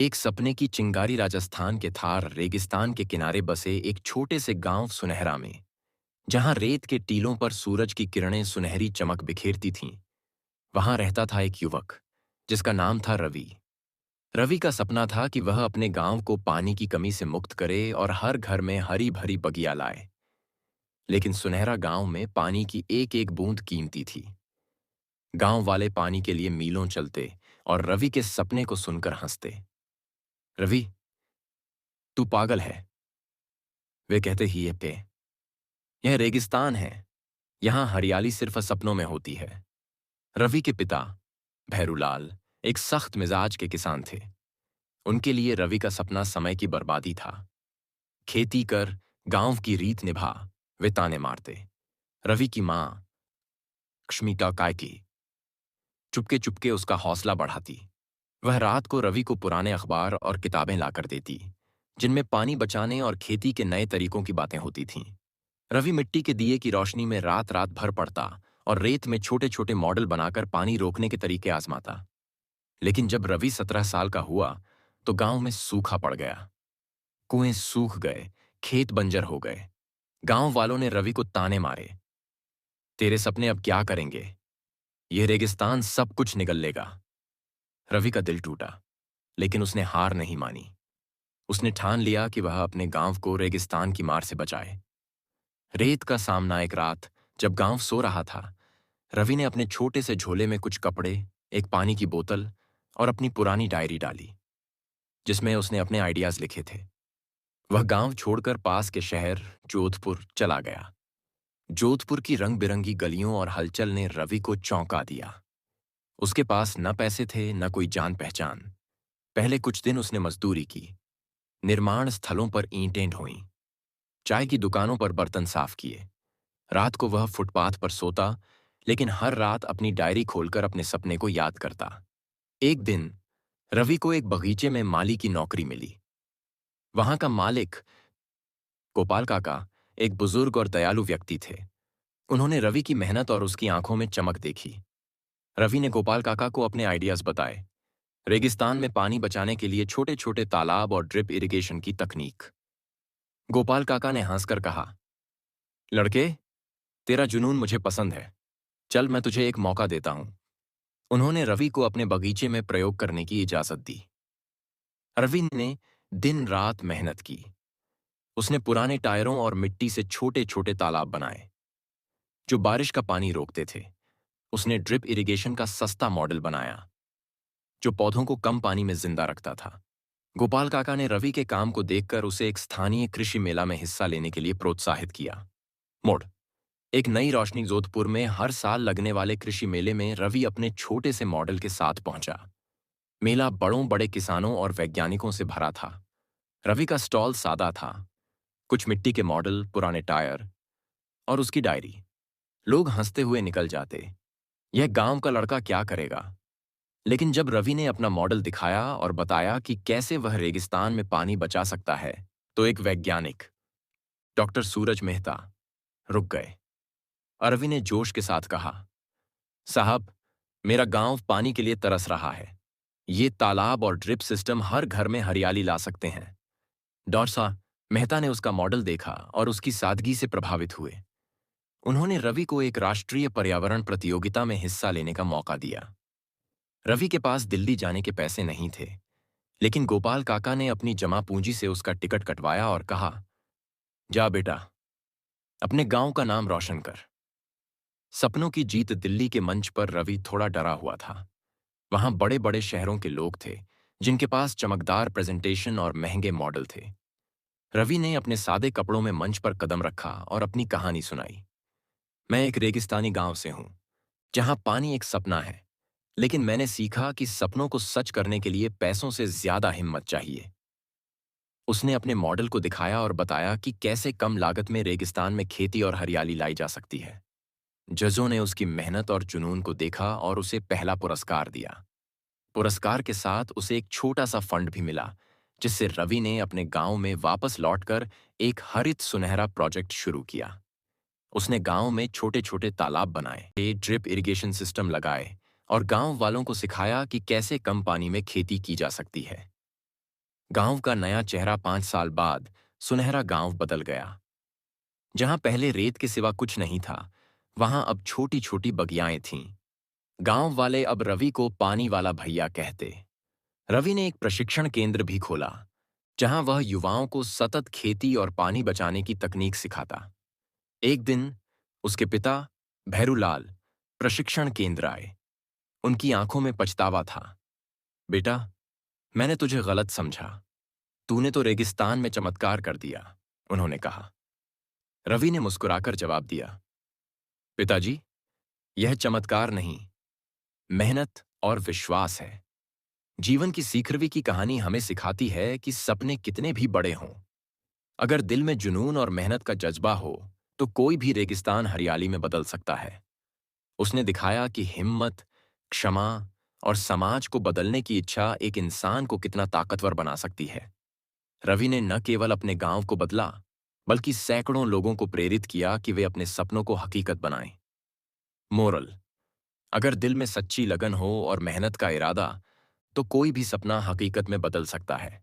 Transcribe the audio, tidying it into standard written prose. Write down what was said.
एक सपने की चिंगारी राजस्थान के थार रेगिस्तान के किनारे बसे एक छोटे से गांव सुनहरा में, जहां रेत के टीलों पर सूरज की किरणें सुनहरी चमक बिखेरती थीं। वहां रहता था एक युवक जिसका नाम था रवि। रवि का सपना था कि वह अपने गांव को पानी की कमी से मुक्त करे और हर घर में हरी भरी बगिया लाए। लेकिन सुनहरा गांव में पानी की एक एक बूंद कीमती थी। गांव वाले पानी के लिए मीलों चलते और रवि के सपने को सुनकर हंसते। रवि, तू पागल है, वे कहते ही ये पे। यह रेगिस्तान है, यहां हरियाली सिर्फ सपनों में होती है। रवि के पिता भैरूलाल एक सख्त मिजाज के किसान थे। उनके लिए रवि का सपना समय की बर्बादी था। खेती कर, गांव की रीत निभा, वे ताने मारते। रवि की मां क्ष्मिका कायकी चुपके चुपके उसका हौसला बढ़ाती। वह रात को रवि को पुराने अखबार और किताबें लाकर देती, जिनमें पानी बचाने और खेती के नए तरीकों की बातें होती थीं। रवि मिट्टी के दिए की रोशनी में रात रात भर पड़ता और रेत में छोटे छोटे मॉडल बनाकर पानी रोकने के तरीके आजमाता। लेकिन जब रवि 17 साल का हुआ तो गांव में सूखा पड़ गया। कुएं सूख गए, खेत बंजर हो गए। गांव वालों ने रवि को ताने मारे, तेरे सपने अब क्या करेंगे, यह रेगिस्तान सब कुछ निगल लेगा। रवि का दिल टूटा, लेकिन उसने हार नहीं मानी। उसने ठान लिया कि वह अपने गांव को रेगिस्तान की मार से बचाए। रेत का सामना एक रात, जब गांव सो रहा था, रवि ने अपने छोटे से झोले में कुछ कपड़े, एक पानी की बोतल और अपनी पुरानी डायरी डाली, जिसमें उसने अपने आइडियाज लिखे थे। वह गांव छोड़कर पास के शहर जोधपुर चला गया। जोधपुर की रंग बिरंगी गलियों और हलचल ने रवि को चौंका दिया। उसके पास न पैसे थे न कोई जान पहचान। पहले कुछ दिन उसने मजदूरी की, निर्माण स्थलों पर ईंटें ढोईं, चाय की दुकानों पर बर्तन साफ किए। रात को वह फुटपाथ पर सोता, लेकिन हर रात अपनी डायरी खोलकर अपने सपने को याद करता। एक दिन रवि को एक बगीचे में माली की नौकरी मिली। वहां का मालिक गोपाल काका एक बुजुर्ग और दयालु व्यक्ति थे। उन्होंने रवि की मेहनत और उसकी आंखों में चमक देखी। रवि ने गोपाल काका को अपने आइडियाज बताए, रेगिस्तान में पानी बचाने के लिए छोटे छोटे तालाब और ड्रिप इरिगेशन की तकनीक। गोपाल काका ने हंसकर कहा, लड़के, तेरा जुनून मुझे पसंद है, चल मैं तुझे एक मौका देता हूं। उन्होंने रवि को अपने बगीचे में प्रयोग करने की इजाजत दी। रवि ने दिन रात मेहनत की। उसने पुराने टायरों और मिट्टी से छोटे छोटे तालाब बनाए, जो बारिश का पानी रोकते थे। उसने ड्रिप इरिगेशन का सस्ता मॉडल बनाया, जो पौधों को कम पानी में जिंदा रखता था। गोपाल काका ने रवि के काम को देखकर उसे एक स्थानीय कृषि मेला में हिस्सा लेने के लिए प्रोत्साहित किया। मोड़, एक नई रोशनी जोधपुर में हर साल लगने वाले कृषि मेले में रवि अपने छोटे से मॉडल के साथ पहुंचा। मेला बड़ों बड़े किसानों और वैज्ञानिकों से भरा था। रवि का स्टॉल सादा था, कुछ मिट्टी के मॉडल, पुराने टायर और उसकी डायरी। लोग हंसते हुए निकल जाते, यह गांव का लड़का क्या करेगा। लेकिन जब रवि ने अपना मॉडल दिखाया और बताया कि कैसे वह रेगिस्तान में पानी बचा सकता है, तो एक वैज्ञानिक, डॉक्टर सूरज मेहता, रुक गए। रवि ने जोश के साथ कहा, साहब, मेरा गांव पानी के लिए तरस रहा है। ये तालाब और ड्रिप सिस्टम हर घर में हरियाली ला सकते हैं। डॉक्टर साहब, मेहता ने उसका मॉडल देखा और उसकी सादगी से प्रभावित हुए। उन्होंने रवि को एक राष्ट्रीय पर्यावरण प्रतियोगिता में हिस्सा लेने का मौका दिया। रवि के पास दिल्ली जाने के पैसे नहीं थे, लेकिन गोपाल काका ने अपनी जमा पूंजी से उसका टिकट कटवाया और कहा, जा बेटा, अपने गांव का नाम रोशन कर। सपनों की जीत दिल्ली के मंच पर रवि थोड़ा डरा हुआ था। वहां बड़े बड़े शहरों के लोग थे, जिनके पास चमकदार प्रेजेंटेशन और महंगे मॉडल थे। रवि ने अपने सादे कपड़ों में मंच पर कदम रखा और अपनी कहानी सुनाई। मैं एक रेगिस्तानी गांव से हूं, जहां पानी एक सपना है, लेकिन मैंने सीखा कि सपनों को सच करने के लिए पैसों से ज्यादा हिम्मत चाहिए। उसने अपने मॉडल को दिखाया और बताया कि कैसे कम लागत में रेगिस्तान में खेती और हरियाली लाई जा सकती है। जजों ने उसकी मेहनत और जुनून को देखा और उसे पहला पुरस्कार दिया। पुरस्कार के साथ उसे एक छोटा सा फंड भी मिला, जिससे रवि ने अपने गांव में वापस लौटकर एक हरित सुनहरा प्रोजेक्ट शुरू किया। उसने गांव में छोटे छोटे तालाब बनाए, ड्रिप इरिगेशन सिस्टम लगाए और गांव वालों को सिखाया कि कैसे कम पानी में खेती की जा सकती है। गांव का नया चेहरा 5 साल बाद सुनहरा गांव बदल गया। जहां पहले रेत के सिवा कुछ नहीं था, वहां अब छोटी छोटी बगियाएं थीं। गांव वाले अब रवि को पानी वाला भैया कहते। रवि ने एक प्रशिक्षण केंद्र भी खोला, जहां वह युवाओं को सतत खेती और पानी बचाने की तकनीक सिखाता। एक दिन उसके पिता भैरूलाल प्रशिक्षण केंद्र आए। उनकी आंखों में पछतावा था। बेटा, मैंने तुझे गलत समझा। तूने तो रेगिस्तान में चमत्कार कर दिया, उन्होंने कहा। रवि ने मुस्कुराकर जवाब दिया, पिताजी, यह चमत्कार नहीं, मेहनत और विश्वास है। जीवन की सीखरवी की कहानी हमें सिखाती है कि सपने कितने भी बड़े हों, अगर दिल में जुनून और मेहनत का जज्बा हो, तो कोई भी रेगिस्तान हरियाली में बदल सकता है। उसने दिखाया कि हिम्मत, क्षमा और समाज को बदलने की इच्छा एक इंसान को कितना ताकतवर बना सकती है। रवि ने न केवल अपने गांव को बदला, बल्कि सैकड़ों लोगों को प्रेरित किया कि वे अपने सपनों को हकीकत बनाएं। मोरल: अगर दिल में सच्ची लगन हो और मेहनत का इरादा, तो कोई भी सपना हकीकत में बदल सकता है।